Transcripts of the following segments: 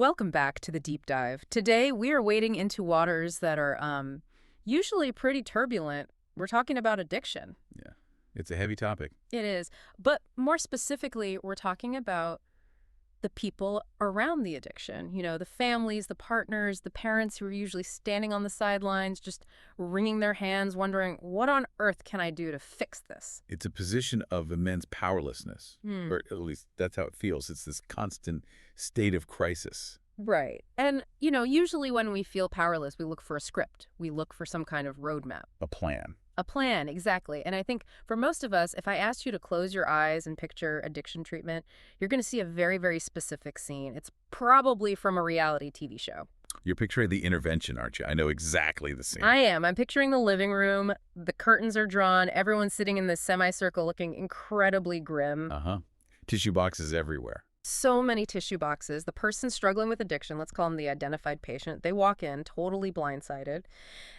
Welcome back to the deep dive. Today, we are wading into waters that are usually pretty turbulent. We're talking about addiction. Yeah, it's a heavy topic. It is. But more specifically, we're talking about the people around the addiction. You know, the families, the partners, the parents who are usually standing on the sidelines, just wringing their hands, wondering, what on earth can I do to fix this? It's a position of immense powerlessness, Hmm. or at least that's how it feels. It's this constant state of crisis. Right. And, you know, usually when we feel powerless, we look for a script. We look for some kind of roadmap. A plan. A plan, exactly. And I think for most of us, if I asked you to close your eyes and picture addiction treatment, you're going to see a very, very specific scene. It's probably from a reality TV show. You're picturing the intervention, aren't you? I know exactly the scene. I am. I'm picturing the living room. The curtains are drawn. Everyone's sitting in this semicircle looking incredibly grim. Uh-huh. Tissue boxes everywhere. So many tissue boxes. The person struggling with addiction, let's call them the identified patient, they walk in totally blindsided.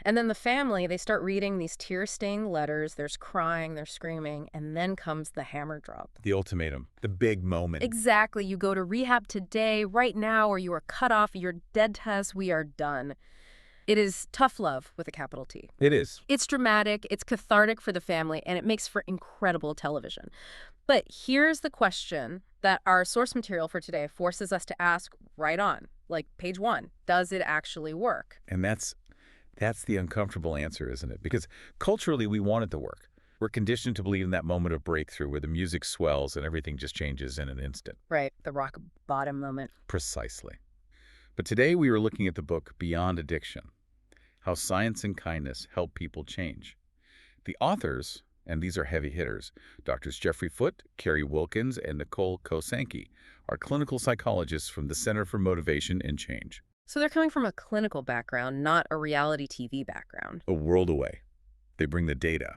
And then the family, they start reading these tear-stained letters. There's crying, there's screaming, and then comes the hammer drop. The ultimatum. The big moment. Exactly. You go to rehab today, right now, or you are cut off. You're dead to us. We are done. It is tough love with a capital T. It is. It's dramatic, it's cathartic for the family, and it makes for incredible television. But here's the question that our source material for today forces us to ask right on, like page 1. Does it actually work? And that's the uncomfortable answer, isn't it? Because culturally, we want it to work. We're conditioned to believe in that moment of breakthrough where the music swells and everything just changes in an instant. Right, the rock bottom moment. Precisely. But today we are looking at the book Beyond Addiction, How Science and Kindness Help People Change. The authors, and these are heavy hitters, Drs. Jeffrey Foote, Carrie Wilkens, and Nicole Kosanke, are clinical psychologists from the Center for Motivation and Change. So they're coming from a clinical background, not a reality TV background. A world away. They bring the data.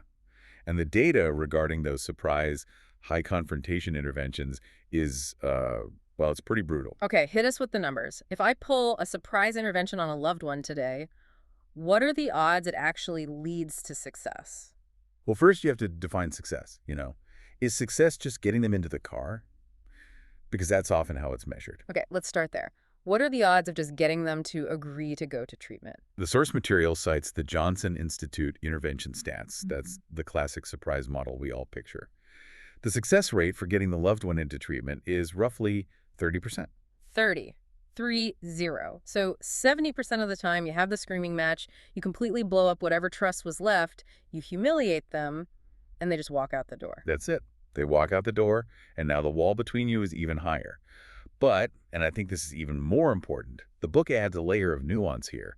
And the data regarding those surprise, high confrontation interventions is, well, it's pretty brutal. Okay, hit us with the numbers. If I pull a surprise intervention on a loved one today, what are the odds it actually leads to success? Well, first you have to define success, Is success just getting them into the car? Because that's often how it's measured. Okay, let's start there. What are the odds of just getting them to agree to go to treatment? The source material cites the Johnson Institute intervention stats. That's the classic surprise model we all picture. The success rate for getting the loved one into treatment is roughly 30%. 30. 30. So 70% of the time you have the screaming match, you completely blow up whatever trust was left, you humiliate them, and they just walk out the door. That's it. They walk out the door, and now the wall between you is even higher. But, and I think this is even more important, the book adds a layer of nuance here.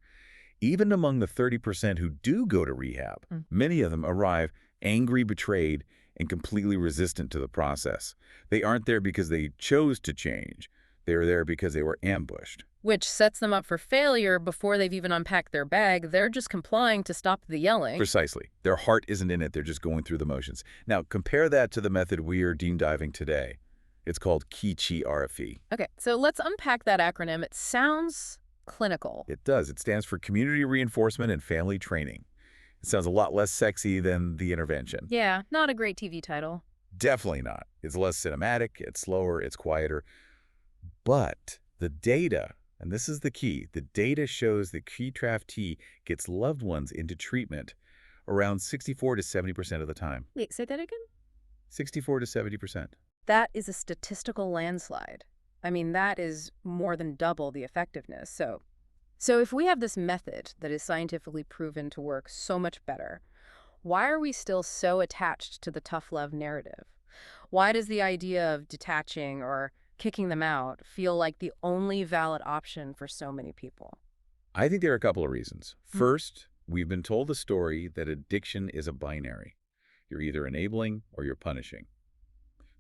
Even among the 30% who do go to rehab, many of them arrive angry, betrayed, and completely resistant to the process. They aren't there because they chose to change. They were there because they were ambushed. Which sets them up for failure before they've even unpacked their bag. They're just complying to stop the yelling. Precisely. Their heart isn't in it. They're just going through the motions. Now, compare that to the method we are deep diving today. It's called Ki-Chi RFE. Okay, so let's unpack that acronym. It sounds clinical. It does. It stands for Community Reinforcement and Family Training. It sounds a lot less sexy than the intervention. Yeah, not a great TV title. Definitely not. It's less cinematic, it's slower, it's quieter. But the data, and this is the key, the data shows that Ki-TRAF-T gets loved ones into treatment around 64 to 70% of the time. Wait, say that again? 64 to 70%. That is a statistical landslide. I mean, that is more than double the effectiveness. So if we have this method that is scientifically proven to work so much better, why are we still so attached to the tough love narrative? Why does the idea of detaching or kicking them out feel like the only valid option for so many people? I think there are a couple of reasons. First, we've been told the story that addiction is a binary. You're either enabling or you're punishing.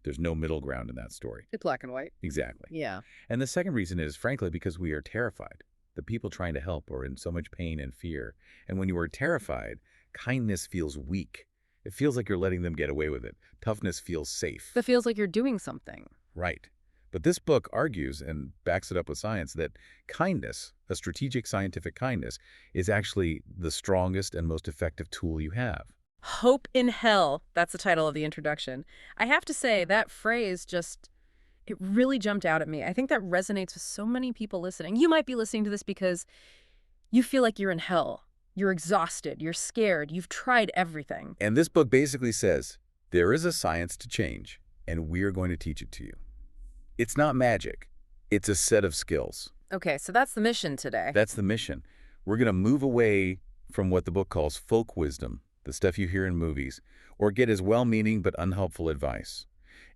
There's no middle ground in that story. It's black and white. Exactly. Yeah. And the second reason is, frankly, because we are terrified. The people trying to help are in so much pain and fear. And when you are terrified, kindness feels weak. It feels like you're letting them get away with it. Toughness feels safe. That feels like you're doing something. Right. But this book argues and backs it up with science that kindness, a strategic scientific kindness, is actually the strongest and most effective tool you have. Hope in hell. That's the title of the introduction. I have to say, that phrase just It really jumped out at me. I think that resonates with so many people listening. You might be listening to this because you feel like you're in hell. You're exhausted. You're scared. You've tried everything. And this book basically says, there is a science to change, and we're going to teach it to you. It's not magic. It's a set of skills. Okay, so that's the mission today. That's the mission. We're going to move away from what the book calls folk wisdom, the stuff you hear in movies, or get as well-meaning but unhelpful advice,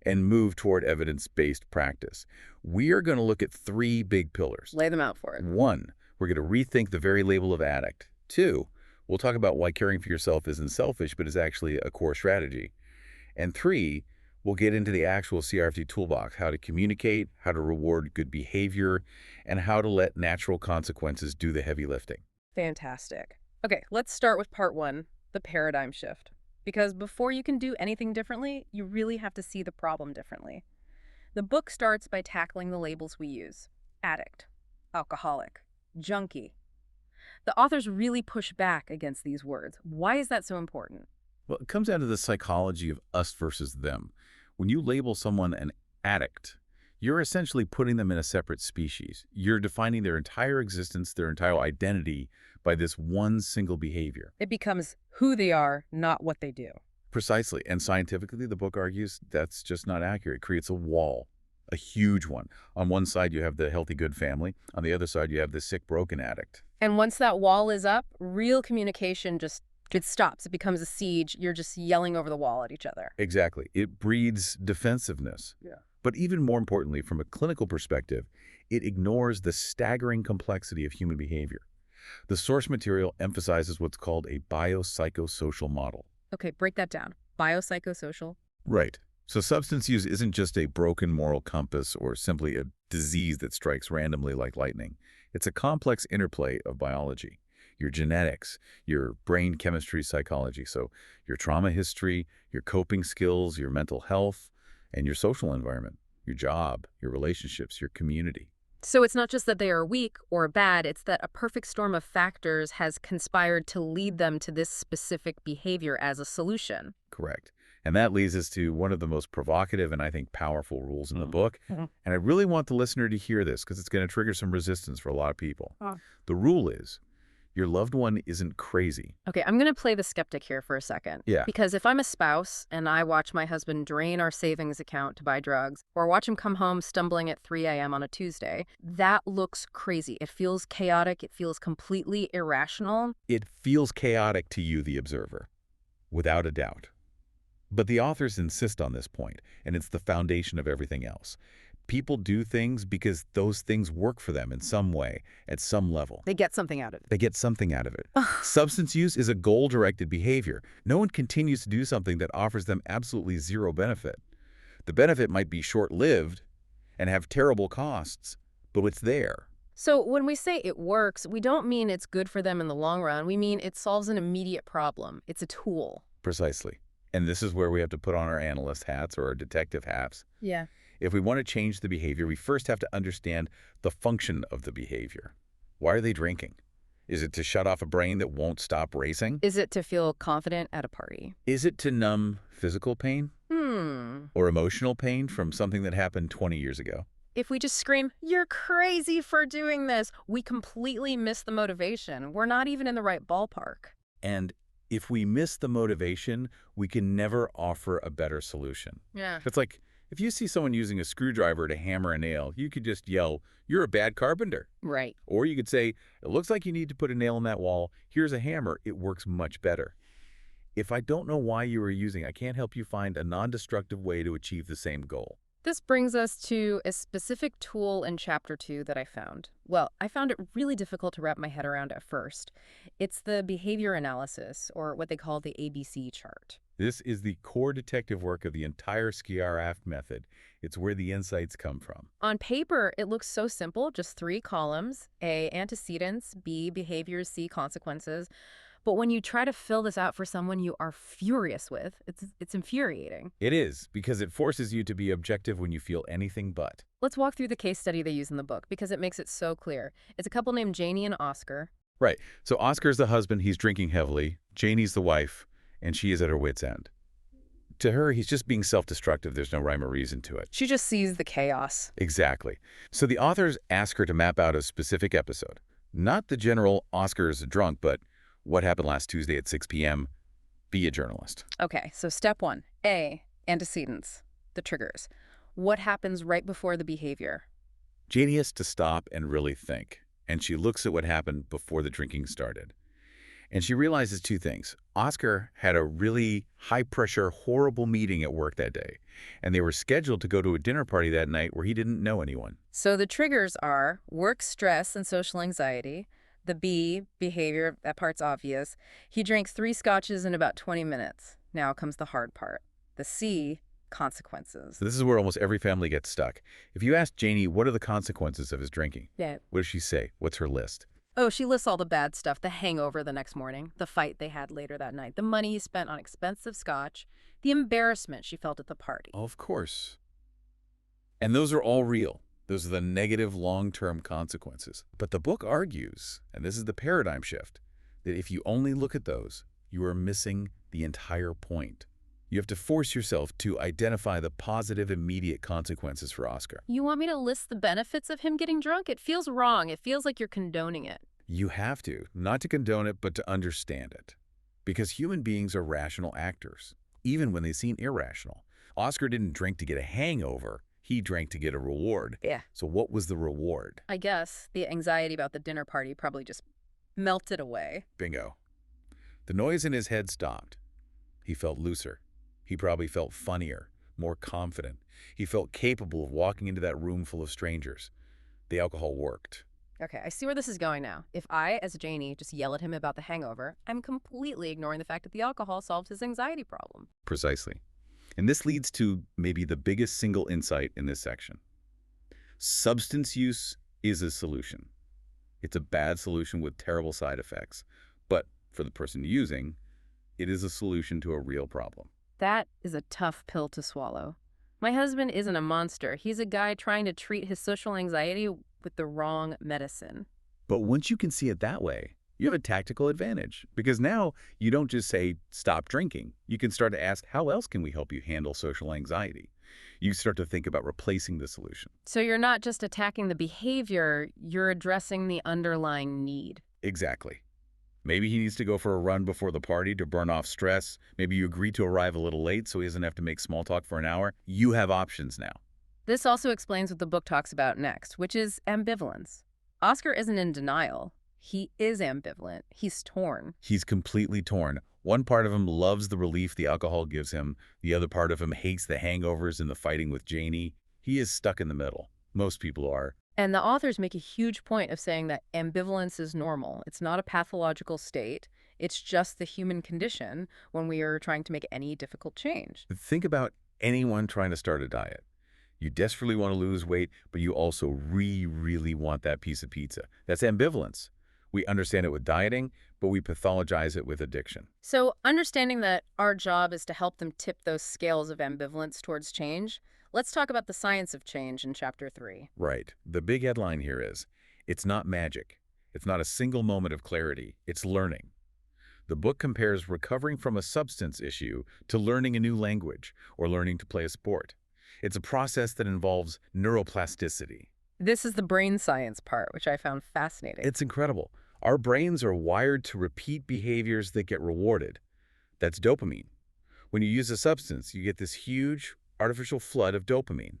and move toward evidence-based practice. We are going to look at 3 big pillars. Lay them out for it. 1, we're going to rethink the very label of addict. 2, we'll talk about why caring for yourself isn't selfish but is actually a core strategy. And 3, we'll get into the actual CRFT toolbox, how to communicate, how to reward good behavior, and how to let natural consequences do the heavy lifting. Fantastic. Okay, let's start with part 1, the paradigm shift. Because before you can do anything differently, you really have to see the problem differently. The book starts by tackling the labels we use: addict, alcoholic, junkie. The authors really push back against these words. Why is that so important? Well, it comes down to the psychology of us versus them. When you label someone an addict, you're essentially putting them in a separate species. You're defining their entire existence, their entire identity by this one single behavior. It becomes who they are, not what they do. Precisely. And scientifically, the book argues that's just not accurate. It creates a wall, a huge one. On one side, you have the healthy, good family. On the other side, you have the sick, broken addict. And once that wall is up, real communication it stops. It becomes a siege. You're just yelling over the wall at each other. Exactly. It breeds defensiveness. Yeah. But even more importantly, from a clinical perspective, it ignores the staggering complexity of human behavior. The source material emphasizes what's called a biopsychosocial model. Okay, break that down. Biopsychosocial? Right. So substance use isn't just a broken moral compass or simply a disease that strikes randomly like lightning. It's a complex interplay of biology, your genetics, your brain chemistry, psychology, so your trauma history, your coping skills, your mental health, and your social environment, your job, your relationships, your community. So it's not just that they are weak or bad, it's that a perfect storm of factors has conspired to lead them to this specific behavior as a solution. Correct. And that leads us to one of the most provocative and I think powerful rules in the book. And I really want the listener to hear this because it's going to trigger some resistance for a lot of people. The rule is, your loved one isn't crazy. Okay, I'm going to play the skeptic here for a second. Yeah. Because if I'm a spouse and I watch my husband drain our savings account to buy drugs, or watch him come home stumbling at 3 a.m. on a Tuesday, that looks crazy. It feels chaotic. It feels completely irrational. It feels chaotic to you, the observer, without a doubt. But the authors insist on this point, and it's the foundation of everything else. People do things because those things work for them in some way, at some level. They get something out of it. They get something out of it. Substance use is a goal-directed behavior. No one continues to do something that offers them absolutely zero benefit. The benefit might be short-lived and have terrible costs, but it's there. So when we say it works, we don't mean it's good for them in the long run. We mean it solves an immediate problem. It's a tool. Precisely. And this is where we have to put on our analyst hats or our detective hats. Yeah. If we want to change the behavior, we first have to understand the function of the behavior. Why are they drinking? Is it to shut off a brain that won't stop racing? Is it to feel confident at a party? Is it to numb physical pain? Or emotional pain from something that happened 20 years ago? If we just scream, "You're crazy for doing this," we completely miss the motivation. We're not even in the right ballpark. And if we miss the motivation, we can never offer a better solution. Yeah. It's like, if you see someone using a screwdriver to hammer a nail, you could just yell, "You're a bad carpenter." Right. Or you could say, "It looks like you need to put a nail in that wall. Here's a hammer. It works much better." If I don't know why you are using, I can't help you find a non-destructive way to achieve the same goal. This brings us to a specific tool in Chapter 2 that I found. Well, I found it really difficult to wrap my head around at first. It's the behavior analysis, or what they call the ABC chart. This is the core detective work of the entire SCIARFT method. It's where the insights come from. On paper, it looks so simple, just 3 columns: A, antecedents; B, behaviors; C, consequences. But when you try to fill this out for someone you are furious with, it's infuriating. It is, because it forces you to be objective when you feel anything but. Let's walk through the case study they use in the book, because it makes it so clear. It's a couple named Janie and Oscar. Right. So Oscar's the husband. He's drinking heavily. Janie's the wife, and she is at her wit's end. To her, he's just being self-destructive. There's no rhyme or reason to it. She just sees the chaos. Exactly. So the authors ask her to map out a specific episode. Not the general Oscar's drunk, but what happened last Tuesday at 6 p.m. Be a journalist. Okay, so step 1, A, antecedents, the triggers. What happens right before the behavior? Janie has to stop and really think, and she looks at what happened before the drinking started. And she realizes two things. Oscar had a really high-pressure, horrible meeting at work that day, and they were scheduled to go to a dinner party that night where he didn't know anyone. So the triggers are work stress and social anxiety. The B, behavior, that part's obvious. He drank 3 scotches in about 20 minutes. Now comes the hard part. The C, consequences. So this is where almost every family gets stuck. If you ask Janie, what are the consequences of his drinking? Yeah. What does she say? What's her list? Oh, she lists all the bad stuff, the hangover the next morning, the fight they had later that night, the money he spent on expensive scotch, the embarrassment she felt at the party. Of course. And those are all real. Those are the negative long-term consequences. But the book argues, and this is the paradigm shift, that if you only look at those, you are missing the entire point. You have to force yourself to identify the positive immediate consequences for Oscar. You want me to list the benefits of him getting drunk? It feels wrong. It feels like you're condoning it. You have to, not to condone it, but to understand it. Because human beings are rational actors, even when they seem irrational. Oscar didn't drink to get a hangover. He drank to get a reward. Yeah. So what was the reward? I guess the anxiety about the dinner party probably just melted away. Bingo. The noise in his head stopped. He felt looser. He probably felt funnier, more confident. He felt capable of walking into that room full of strangers. The alcohol worked. Okay, I see where this is going now. If I, as Janie, just yell at him about the hangover, I'm completely ignoring the fact that the alcohol solved his anxiety problem. Precisely. And this leads to maybe the biggest single insight in this section. Substance use is a solution. It's a bad solution with terrible side effects. But for the person using, it is a solution to a real problem. That is a tough pill to swallow. My husband isn't a monster. He's a guy trying to treat his social anxiety with the wrong medicine. But once you can see it that way, you have a tactical advantage. Because now you don't just say, stop drinking. You can start to ask, how else can we help you handle social anxiety? You start to think about replacing the solution. So you're not just attacking the behavior, you're addressing the underlying need. Exactly. Maybe he needs to go for a run before the party to burn off stress. Maybe you agree to arrive a little late so he doesn't have to make small talk for an hour. You have options now. This also explains what the book talks about next, which is ambivalence. Oscar isn't in denial. He is ambivalent. He's torn. He's completely torn. One part of him loves the relief the alcohol gives him. The other part of him hates the hangovers and the fighting with Janie. He is stuck in the middle. Most people are. And the authors make a huge point of saying that ambivalence is normal. It's not a pathological state. It's just the human condition when we are trying to make any difficult change. Think about anyone trying to start a diet. You desperately want to lose weight, but you also really want that piece of pizza. That's ambivalence. We understand it with dieting, but we pathologize it with addiction. So understanding that our job is to help them tip those scales of ambivalence towards change, let's talk about the science of change in Chapter 3. Right. The big headline here is, it's not magic. It's not a single moment of clarity. It's learning. The book compares recovering from a substance issue to learning a new language or learning to play a sport. It's a process that involves neuroplasticity. This is the brain science part, which I found fascinating. It's incredible. Our brains are wired to repeat behaviors that get rewarded. That's dopamine. When you use a substance, you get this huge artificial flood of dopamine.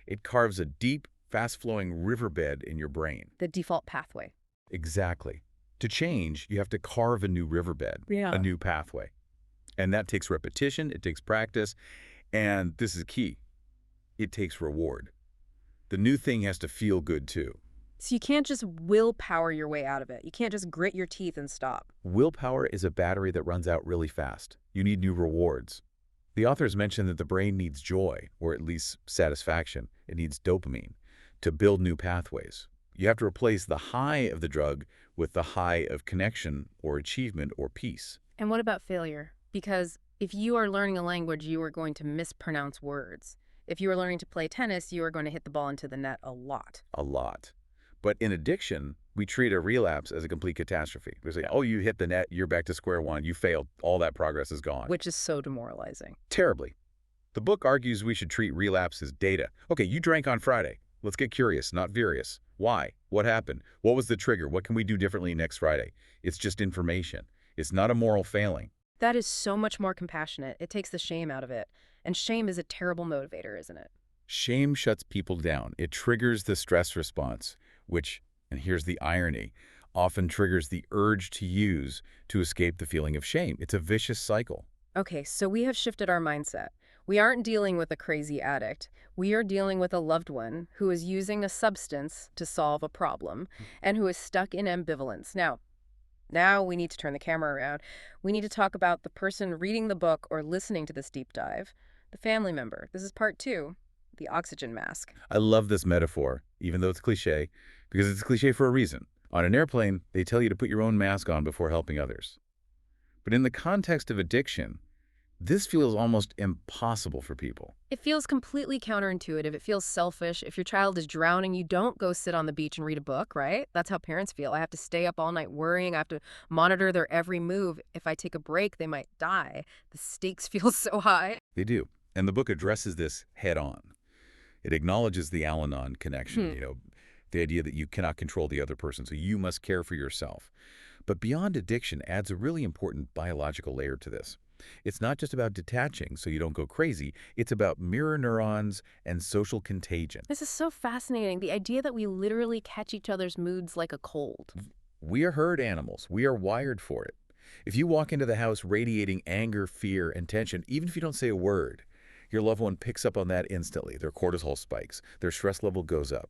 It carves a deep, fast-flowing riverbed in your brain. The default pathway. Exactly. To change, you have to carve a new riverbed, a new pathway. And that takes repetition, it takes practice, and this is key. It takes reward. The new thing has to feel good too. So you can't just willpower your way out of it. You can't just grit your teeth and stop. Willpower is a battery that runs out really fast. You need new rewards. The authors mention that the brain needs joy, or at least satisfaction. It needs dopamine to build new pathways. You have to replace the high of the drug with the high of connection or achievement or peace. And what about failure? Because if you are learning a language, you are going to mispronounce words. If you are learning to play tennis, you are going to hit the ball into the net a lot. A lot. But in addiction, We treat a relapse as a complete catastrophe. We say, oh, you hit the net, you're back to square one, you failed, all that progress is gone. Which is so demoralizing. Terribly. The book argues we should treat relapse as data. Okay, you drank on Friday. Let's get curious, not furious. Why? What happened? What was the trigger? What can we do differently next Friday? It's just information. It's not a moral failing. That is so much more compassionate. It takes the shame out of it. And shame is a terrible motivator, isn't it? Shame shuts people down. It triggers the stress response, which, and here's the irony, often triggers the urge to use to escape the feeling of shame. It's a vicious cycle. Okay, so we have shifted our mindset. We aren't dealing with a crazy addict. We are dealing with a loved one who is using a substance to solve a problem and who is stuck in ambivalence. Now we need to turn the camera around. We need to talk about the person reading the book or listening to this deep dive, the family member. This is part 2, the oxygen mask. I love this metaphor, even though it's cliche, because it's cliche for a reason. On an airplane, they tell you to put your own mask on before helping others. But in the context of addiction, this feels almost impossible for people. It feels completely counterintuitive. It feels selfish. If your child is drowning, you don't go sit on the beach and read a book, right? That's how parents feel. I have to stay up all night worrying. I have to monitor their every move. If I take a break, they might die. The stakes feel so high. They do. And the book addresses this head on. It acknowledges the Al-Anon connection, the idea that you cannot control the other person, so you must care for yourself. But beyond addiction adds a really important biological layer to this. It's not just about detaching so you don't go crazy. It's about mirror neurons and social contagion. This is so fascinating. The idea that we literally catch each other's moods like a cold. We are herd animals. We are wired for it. If you walk into the house radiating anger, fear, and tension, even if you don't say a word, your loved one picks up on that instantly. Their cortisol spikes. Their stress level goes up.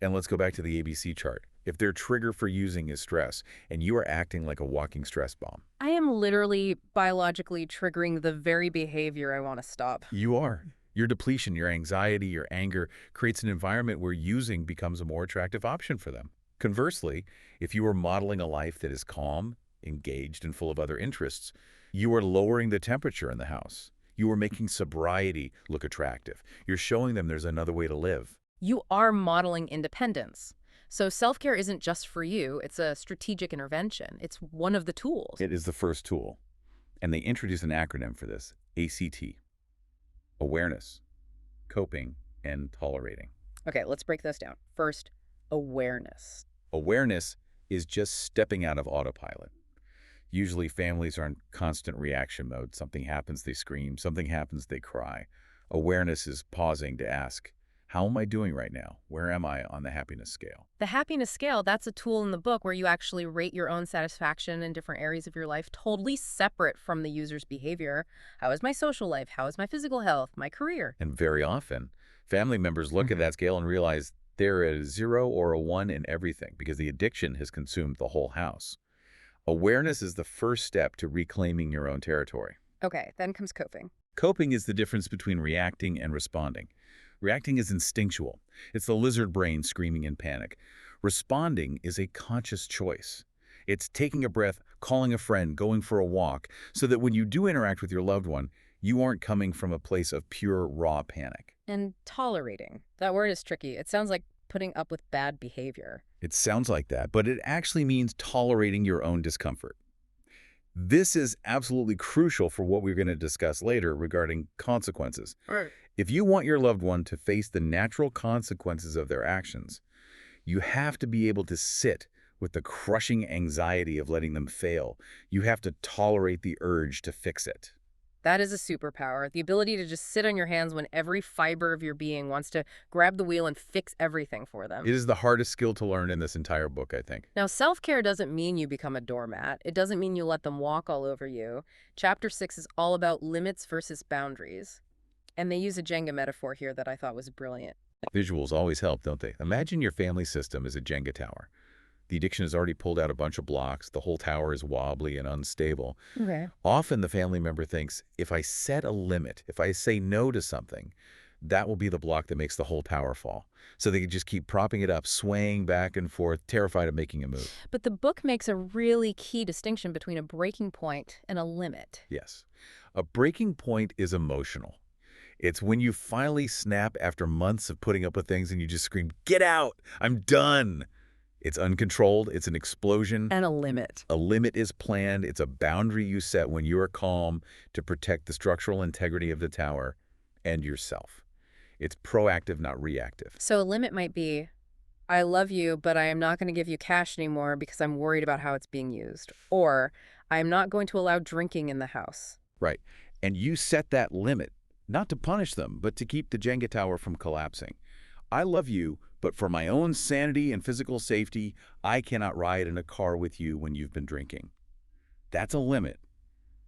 And let's go back to the ABC chart. If their trigger for using is stress, and you are acting like a walking stress bomb. I am literally biologically triggering the very behavior I want to stop. You are. Your depletion, your anxiety, your anger creates an environment where using becomes a more attractive option for them. Conversely, if you are modeling a life that is calm, engaged, and full of other interests, you are lowering the temperature in the house. You are making sobriety look attractive. You're showing them there's another way to live. You are modeling independence. So self-care isn't just for you. It's a strategic intervention. It's one of the tools. It is the first tool. And they introduce an acronym for this, ACT. Awareness, coping, and tolerating. Okay, let's break this down. First, awareness. Awareness is just stepping out of autopilot. Usually families are in constant reaction mode. Something happens, they scream. Something happens, they cry. Awareness is pausing to ask, how am I doing right now? Where am I on the happiness scale? The happiness scale, that's a tool in the book where you actually rate your own satisfaction in different areas of your life, totally separate from the user's behavior. How is my social life? How is my physical health? My career? And very often, family members look at that scale and realize they're at a 0 or a 1 in everything because the addiction has consumed the whole house. Awareness is the first step to reclaiming your own territory. Okay, then comes coping. Coping is the difference between reacting and responding. Reacting is instinctual. It's the lizard brain screaming in panic. Responding is a conscious choice. It's taking a breath, calling a friend, going for a walk, so that when you do interact with your loved one, you aren't coming from a place of pure, raw panic. And tolerating. That word is tricky. It sounds like putting up with bad behavior. It sounds like that, but it actually means tolerating your own discomfort. This is absolutely crucial for what we're going to discuss later regarding consequences. Right. If you want your loved one to face the natural consequences of their actions, you have to be able to sit with the crushing anxiety of letting them fail. You have to tolerate the urge to fix it. That is a superpower, the ability to just sit on your hands when every fiber of your being wants to grab the wheel and fix everything for them. It is the hardest skill to learn in this entire book, I think. Now, self-care doesn't mean you become a doormat. It doesn't mean you let them walk all over you. Chapter 6 is all about limits versus boundaries. And they use a Jenga metaphor here that I thought was brilliant. Visuals always help, don't they? Imagine your family system as a Jenga tower. The addiction has already pulled out a bunch of blocks. The whole tower is wobbly and unstable. Okay. Often the family member thinks, if I set a limit, if I say no to something, that will be the block that makes the whole tower fall. So they can just keep propping it up, swaying back and forth, terrified of making a move. But the book makes a really key distinction between a breaking point and a limit. Yes. A breaking point is emotional. It's when you finally snap after months of putting up with things and you just scream, get out! I'm done! It's uncontrolled. It's an explosion. And a limit. A limit is planned. It's a boundary you set when you are calm to protect the structural integrity of the tower and yourself. It's proactive, not reactive. So a limit might be, I love you, but I am not going to give you cash anymore because I'm worried about how it's being used. Or, I am not going to allow drinking in the house. Right. And you set that limit, not to punish them, but to keep the Jenga tower from collapsing. I love you, but for my own sanity and physical safety, I cannot ride in a car with you when you've been drinking. That's a limit.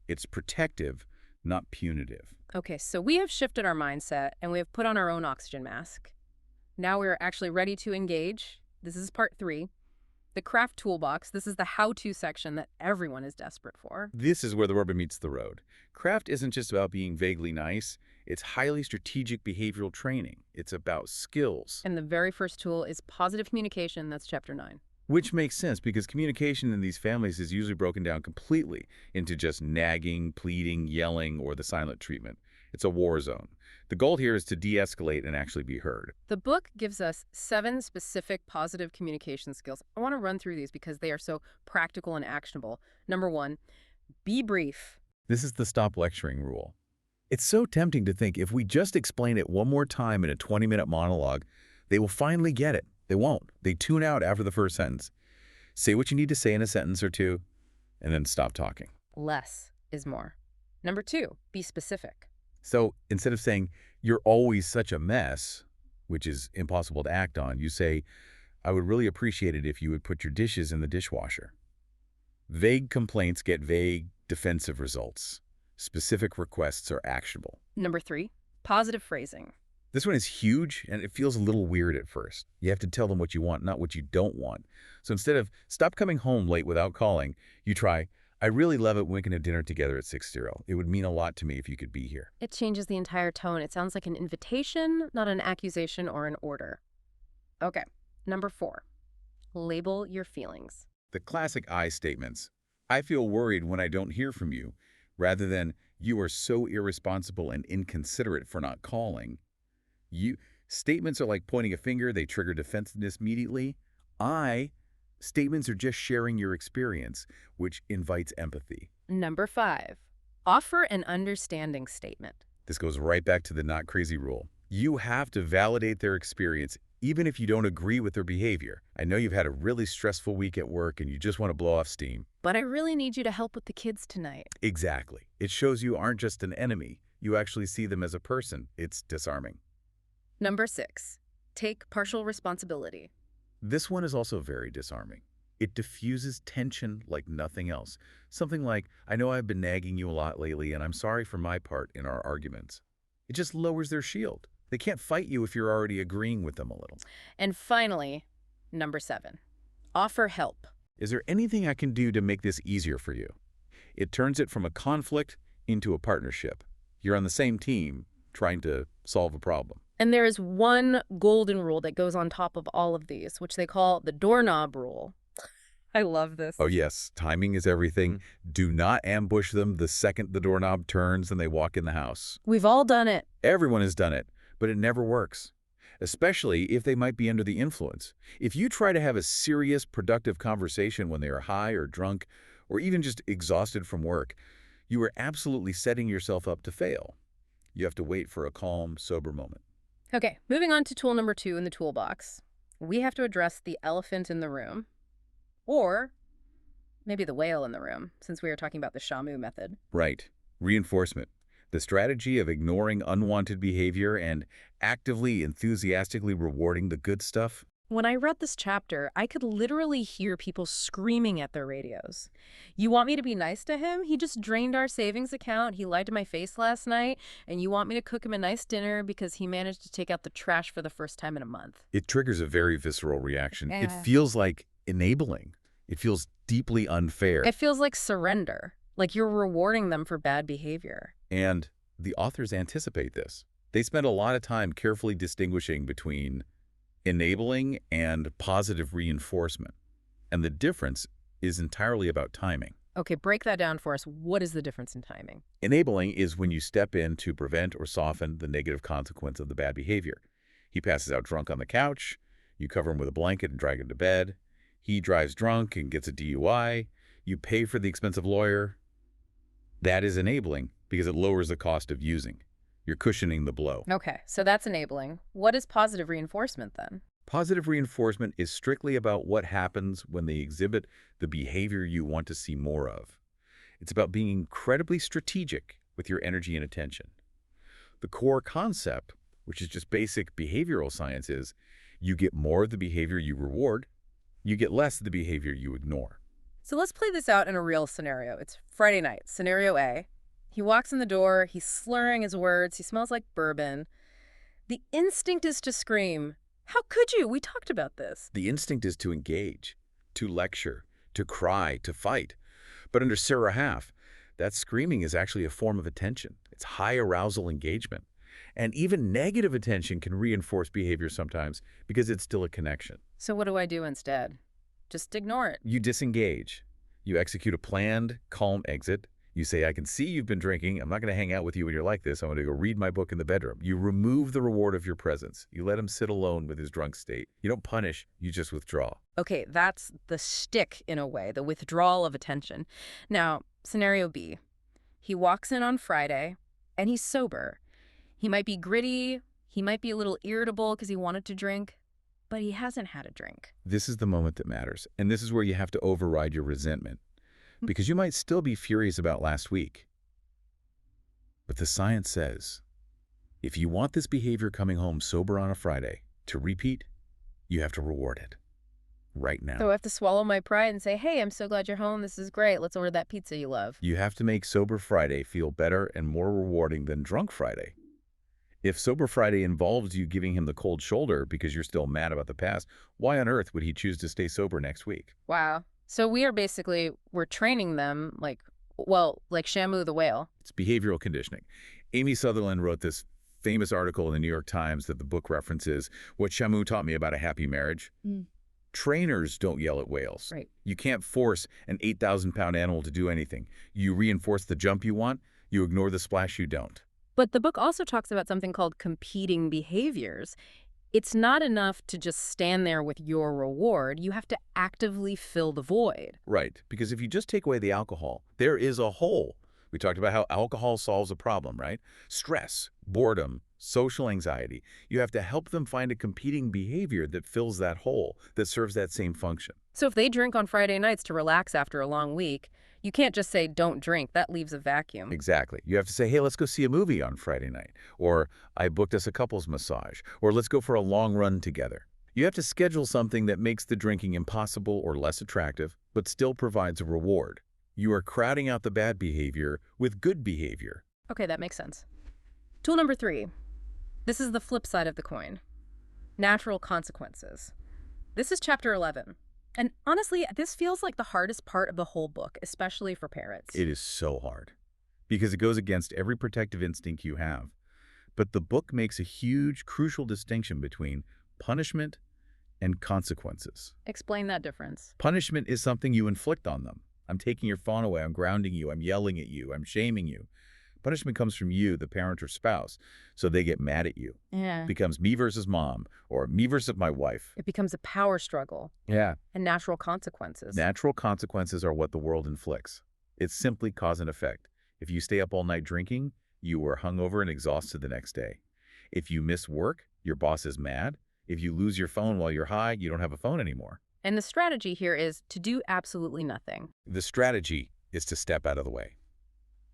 It's protective, not punitive. Okay, so we have shifted our mindset and we have put on our own oxygen mask. Now we're actually ready to engage. This is part 3. The craft toolbox. This is the how-to section that everyone is desperate for. This is where the rubber meets the road. Craft isn't just about being vaguely nice. It's highly strategic behavioral training. It's about skills. And the very first tool is positive communication. That's chapter 9. Which makes sense because communication in these families is usually broken down completely into just nagging, pleading, yelling, or the silent treatment. It's a war zone. The goal here is to de-escalate and actually be heard. The book gives us 7 specific positive communication skills. I want to run through these because they are so practical and actionable. Number 1, be brief. This is the stop lecturing rule. It's so tempting to think if we just explain it one more time in a 20-minute monologue, they will finally get it. They won't. They tune out after the first sentence. Say what you need to say in a sentence or two, and then stop talking. Less is more. Number 2, be specific. So instead of saying, you're always such a mess, which is impossible to act on, you say, I would really appreciate it if you would put your dishes in the dishwasher. Vague complaints get vague, defensive results. Specific requests are actionable. Number 3, positive phrasing. This one is huge, and it feels a little weird at first. You have to tell them what you want, not what you don't want. So instead of, stop coming home late without calling, you try, I really love it when we can have dinner together at 6:00. It would mean a lot to me if you could be here. It changes the entire tone. It sounds like an invitation, not an accusation or an order. Okay, number 4, label your feelings. The classic I statements. I feel worried when I don't hear from you, rather than, you are so irresponsible and inconsiderate for not calling. Statements are like pointing a finger. They trigger defensiveness immediately. Statements are just sharing your experience, which invites empathy. Number 5, offer an understanding statement. This goes right back to the not crazy rule. You have to validate their experience, even if you don't agree with their behavior. I know you've had a really stressful week at work and you just want to blow off steam. But I really need you to help with the kids tonight. Exactly. It shows you aren't just an enemy. You actually see them as a person. It's disarming. Number 6, take partial responsibility. This one is also very disarming. It diffuses tension like nothing else. Something like, I know I've been nagging you a lot lately and I'm sorry for my part in our arguments. It just lowers their shield. They can't fight you if you're already agreeing with them a little. And finally, number 7, offer help. Is there anything I can do to make this easier for you? It turns it from a conflict into a partnership. You're on the same team trying to solve a problem. And there is one golden rule that goes on top of all of these, which they call the doorknob rule. I love this. Oh, yes. Timing is everything. Do not ambush them the second the doorknob turns and they walk in the house. We've all done it. Everyone has done it, but it never works, especially if they might be under the influence. If you try to have a serious, productive conversation when they are high or drunk or even just exhausted from work, you are absolutely setting yourself up to fail. You have to wait for a calm, sober moment. Okay, moving on to tool number 2 in the toolbox. We have to address the elephant in the room, or maybe the whale in the room, since we are talking about the Shamu method. Right. Reinforcement. The strategy of ignoring unwanted behavior and actively, enthusiastically rewarding the good stuff. When I read this chapter, I could literally hear people screaming at their radios. You want me to be nice to him? He just drained our savings account. He lied to my face last night. And you want me to cook him a nice dinner because he managed to take out the trash for the first time in a month. It triggers a very visceral reaction. Yeah. It feels like enabling. It feels deeply unfair. It feels like surrender, like you're rewarding them for bad behavior. And the authors anticipate this. They spend a lot of time carefully distinguishing between enabling and positive reinforcement. And the difference is entirely about timing. Okay, break that down for us. What is the difference in timing? Enabling is when you step in to prevent or soften the negative consequence of the bad behavior. He passes out drunk on the couch. You cover him with a blanket and drag him to bed. He drives drunk and gets a DUI. You pay for the expensive lawyer. That is enabling because it lowers the cost of using. You're cushioning the blow. Okay, so that's enabling. What is positive reinforcement then? Positive reinforcement is strictly about what happens when they exhibit the behavior you want to see more of. It's about being incredibly strategic with your energy and attention. The core concept, which is just basic behavioral science, is you get more of the behavior you reward, you get less of the behavior you ignore. So let's play this out in a real scenario. It's Friday night, scenario A. He walks in the door, he's slurring his words, he smells like bourbon. The instinct is to scream, "How could you? We talked about this." The instinct is to engage, to lecture, to cry, to fight. But under Sarah Half, that screaming is actually a form of attention. It's high arousal engagement. And even negative attention can reinforce behavior sometimes because it's still a connection. So what do I do instead? Just ignore it. You disengage. You execute a planned, calm exit. You say, I can see you've been drinking. I'm not going to hang out with you when you're like this. I'm going to go read my book in the bedroom. You remove the reward of your presence. You let him sit alone with his drunk state. You don't punish, you just withdraw. Okay, that's the shtick in a way, the withdrawal of attention. Now, scenario B. He walks in on Friday, and he's sober. He might be gritty, he might be a little irritable because he wanted to drink, but he hasn't had a drink. This is the moment that matters, and this is where you have to override your resentment, because you might still be furious about last week. But the science says, if you want this behavior coming home sober on a Friday to repeat, you have to reward it right now. So I have to swallow my pride and say, hey, I'm so glad you're home. This is great. Let's order that pizza you love. You have to make Sober Friday feel better and more rewarding than Drunk Friday. If Sober Friday involves you giving him the cold shoulder because you're still mad about the past, why on earth would he choose to stay sober next week? Wow. So we're training them like Shamu the whale. It's behavioral conditioning. Amy Sutherland wrote this famous article in the New York Times that the book references, What Shamu Taught Me About a Happy Marriage. Trainers don't yell at whales. Right. You can't force an 8,000-pound animal to do anything. You reinforce the jump you want, you ignore the splash you don't. But the book also talks about something called competing behaviors. It's not enough to just stand there with your reward. You have to actively fill the void. Right, because if you just take away the alcohol, there is a hole. We talked about how alcohol solves a problem, right? Stress, boredom, social anxiety. You have to help them find a competing behavior that fills that hole, that serves that same function. So if they drink on Friday nights to relax after a long week, you can't just say, don't drink. That leaves a vacuum. Exactly. You have to say, hey, let's go see a movie on Friday night. Or I booked us a couples massage. Or let's go for a long run together. You have to schedule something that makes the drinking impossible or less attractive, but still provides a reward. You are crowding out the bad behavior with good behavior. Okay, that makes sense. Tool number 3. This is the flip side of the coin. Natural consequences. This is chapter 11. And honestly, this feels like the hardest part of the whole book, especially for parents. It is so hard because it goes against every protective instinct you have. But the book makes a huge, crucial distinction between punishment and consequences. Explain that difference. Punishment is something you inflict on them. I'm taking your phone away, I'm grounding you, I'm yelling at you, I'm shaming you. Punishment comes from you, the parent or spouse, so they get mad at you. Yeah. It becomes me versus mom, or me versus my wife. It becomes a power struggle. Yeah. And natural consequences. Natural consequences are what the world inflicts. It's simply cause and effect. If you stay up all night drinking, you are hungover and exhausted the next day. If you miss work, your boss is mad. If you lose your phone while you're high, you don't have a phone anymore. And the strategy here is to do absolutely nothing. The strategy is to step out of the way.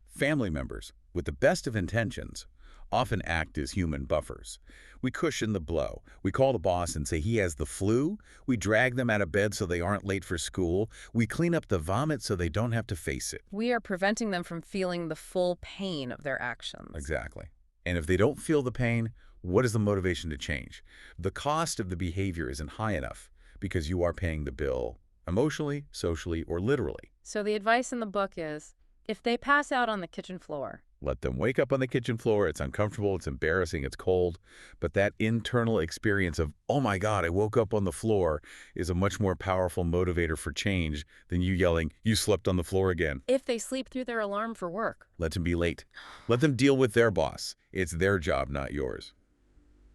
Family members, with the best of intentions, often act as human buffers. We cushion the blow. We call the boss and say he has the flu. We drag them out of bed so they aren't late for school. We clean up the vomit so they don't have to face it. We are preventing them from feeling the full pain of their actions. Exactly. And if they don't feel the pain, what is the motivation to change? The cost of the behavior isn't high enough because you are paying the bill emotionally, socially, or literally. So the advice in the book is, if they pass out on the kitchen floor, let them wake up on the kitchen floor. It's uncomfortable, it's embarrassing, it's cold. But that internal experience of, oh my God, I woke up on the floor, is a much more powerful motivator for change than you yelling, you slept on the floor again. If they sleep through their alarm for work. Let them be late. Let them deal with their boss. It's their job, not yours.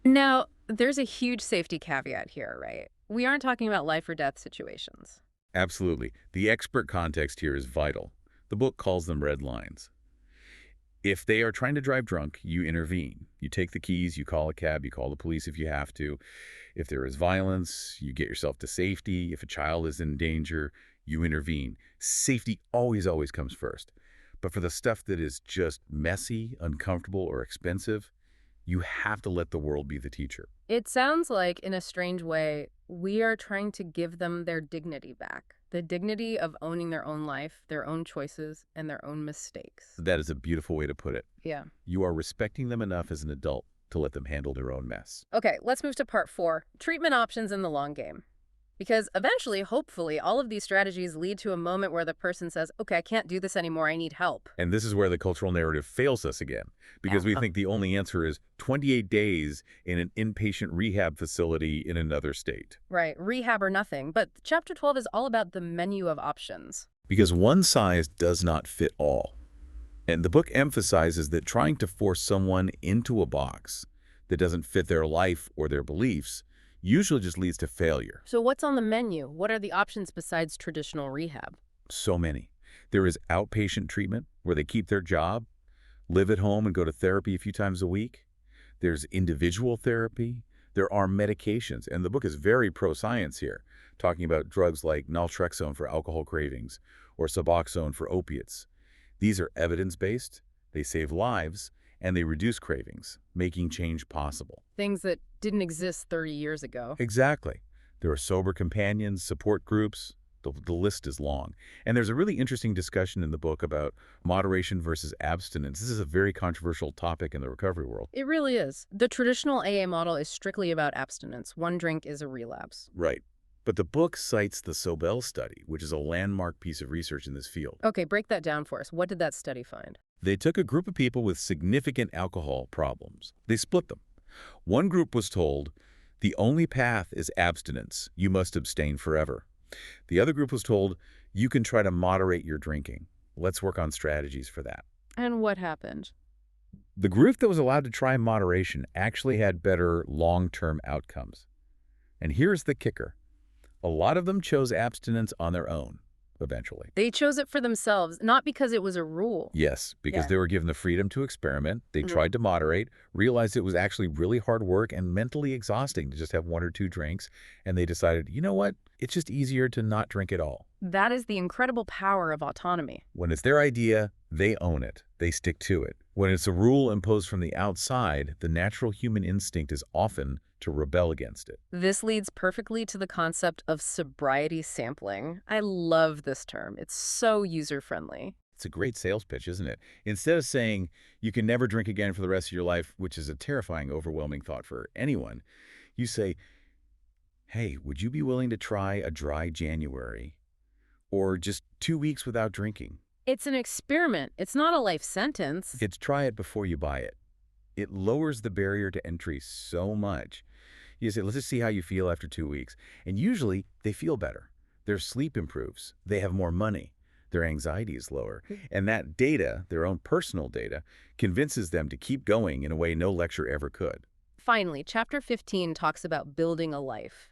Now, there's a huge safety caveat here, right? We aren't talking about life or death situations. Absolutely. The expert context here is vital. The book calls them red lines. If they are trying to drive drunk, you intervene. You take the keys, you call a cab, you call the police if you have to. If there is violence, you get yourself to safety. If a child is in danger, you intervene. Safety always, always comes first. But for the stuff that is just messy, uncomfortable, or expensive, you have to let the world be the teacher. It sounds like, in a strange way, we are trying to give them their dignity back. The dignity of owning their own life, their own choices, and their own mistakes. That is a beautiful way to put it. Yeah. You are respecting them enough as an adult to let them handle their own mess. Okay, let's move to part 4, treatment options in the long game. Because eventually, hopefully, all of these strategies lead to a moment where the person says, okay, I can't do this anymore, I need help. And this is where the cultural narrative fails us again, because we think the only answer is 28 days in an inpatient rehab facility in another state. Right, rehab or nothing. But chapter 12 is all about the menu of options. Because one size does not fit all. And the book emphasizes that trying to force someone into a box that doesn't fit their life or their beliefs usually just leads to failure. So what's on the menu? What are the options besides traditional rehab? So many. There is outpatient treatment where they keep their job, live at home and go to therapy a few times a week. There's individual therapy. There are medications, and the book is very pro-science here, talking about drugs like naltrexone for alcohol cravings or Suboxone for opiates. These are evidence-based, they save lives, and they reduce cravings, making change possible. Things that didn't exist 30 years ago. Exactly. There are sober companions, support groups. The list is long. And there's a really interesting discussion in the book about moderation versus abstinence. This is a very controversial topic in the recovery world. It really is. The traditional AA model is strictly about abstinence. One drink is a relapse. Right. But the book cites the Sobel study, which is a landmark piece of research in this field. Okay, break that down for us. What did that study find? They took a group of people with significant alcohol problems. They split them. One group was told, the only path is abstinence. You must abstain forever. The other group was told, you can try to moderate your drinking. Let's work on strategies for that. And what happened? The group that was allowed to try moderation actually had better long-term outcomes. And here's the kicker. A lot of them chose abstinence on their own, eventually. They chose it for themselves, not because it was a rule. Yes, because they were given the freedom to experiment. They Mhm. tried to moderate, realized it was actually really hard work and mentally exhausting to just have 1 or 2 drinks, and they decided, you know what? It's just easier to not drink at all. That is the incredible power of autonomy. When it's their idea, they own it. They stick to it. When it's a rule imposed from the outside, the natural human instinct is often to rebel against it. This leads perfectly to the concept of sobriety sampling. I love this term. It's so user-friendly. It's a great sales pitch, isn't it? Instead of saying, you can never drink again for the rest of your life, which is a terrifying, overwhelming thought for anyone, you say, hey, would you be willing to try a dry January or just 2 weeks without drinking? It's an experiment. It's not a life sentence. It's try it before you buy it. It lowers the barrier to entry so much. You say, let's just see how you feel after 2 weeks. And usually they feel better. Their sleep improves. They have more money. Their anxiety is lower. And that data, their own personal data, convinces them to keep going in a way no lecture ever could. Finally, chapter 15 talks about building a life.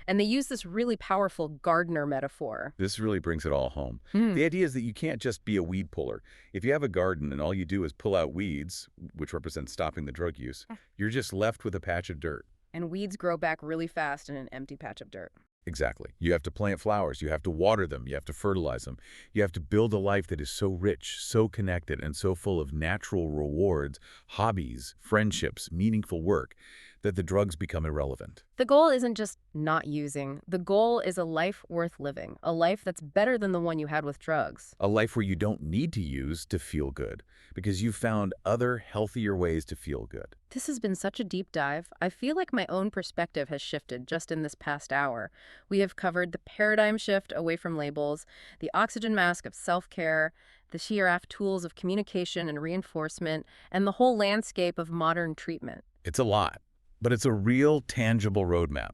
And they use this really powerful gardener metaphor. This really brings it all home. The idea is that you can't just be a weed puller. If you have a garden and all you do is pull out weeds, which represents stopping the drug use, you're just left with a patch of dirt. And weeds grow back really fast in an empty patch of dirt. Exactly. You have to plant flowers. You have to water them. You have to fertilize them. You have to build a life that is so rich, so connected, and so full of natural rewards, hobbies, friendships, meaningful work, that the drugs become irrelevant. The goal isn't just not using. The goal is a life worth living, a life that's better than the one you had with drugs. A life where you don't need to use to feel good, because you've found other, healthier ways to feel good. This has been such a deep dive. I feel like my own perspective has shifted just in this past hour. We have covered the paradigm shift away from labels, the oxygen mask of self-care, the TRF tools of communication and reinforcement, and the whole landscape of modern treatment. It's a lot, but it's a real, tangible roadmap.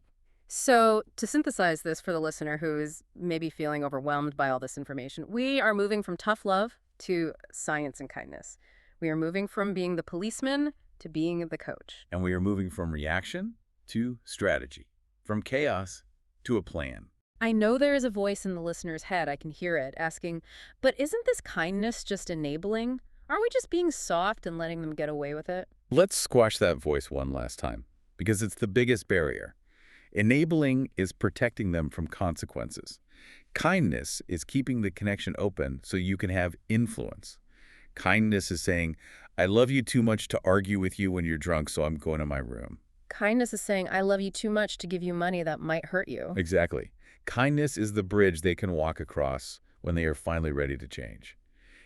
So, to synthesize this for the listener who is maybe feeling overwhelmed by all this information, we are moving from tough love to science and kindness. We are moving from being the policeman to being the coach. And we are moving from reaction to strategy, from chaos to a plan. I know there is a voice in the listener's head, I can hear it, asking, but isn't this kindness just enabling? Aren't we just being soft and letting them get away with it? Let's squash that voice one last time, because it's the biggest barrier. Enabling is protecting them from consequences. Kindness is keeping the connection open so you can have influence. Kindness is saying, I love you too much to argue with you when you're drunk, so I'm going to my room. Kindness is saying, I love you too much to give you money that might hurt you. Exactly. Kindness is the bridge they can walk across when they are finally ready to change.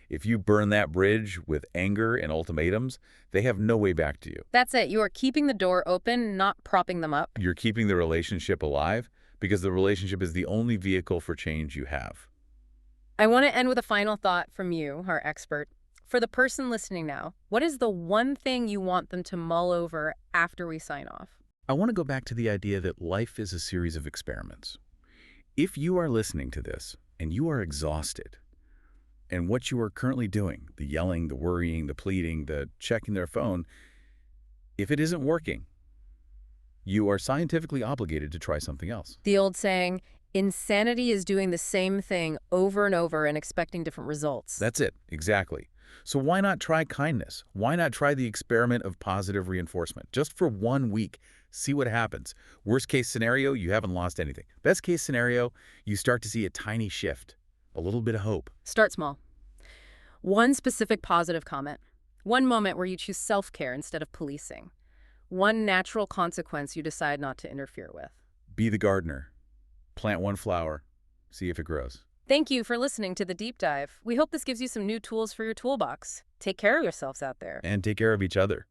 If you burn that bridge with anger and ultimatums, they have no way back to you. That's it. You are keeping the door open, not propping them up. You're keeping the relationship alive because the relationship is the only vehicle for change you have. I want to end with a final thought from you, our expert. For the person listening now, what is the one thing you want them to mull over after we sign off? I want to go back to the idea that life is a series of experiments. If you are listening to this and you are exhausted, and what you are currently doing, the yelling, the worrying, the pleading, the checking their phone, if it isn't working, you are scientifically obligated to try something else. The old saying, insanity is doing the same thing over and over and expecting different results. That's it, exactly. So why not try kindness? Why not try the experiment of positive reinforcement? Just for 1 week, see what happens. Worst case scenario, you haven't lost anything. Best case scenario, you start to see a tiny shift, a little bit of hope. Start small. One specific positive comment. One moment where you choose self-care instead of policing. One natural consequence you decide not to interfere with. Be the gardener. Plant one flower. See if it grows. Thank you for listening to The Deep Dive. We hope this gives you some new tools for your toolbox. Take care of yourselves out there. And take care of each other.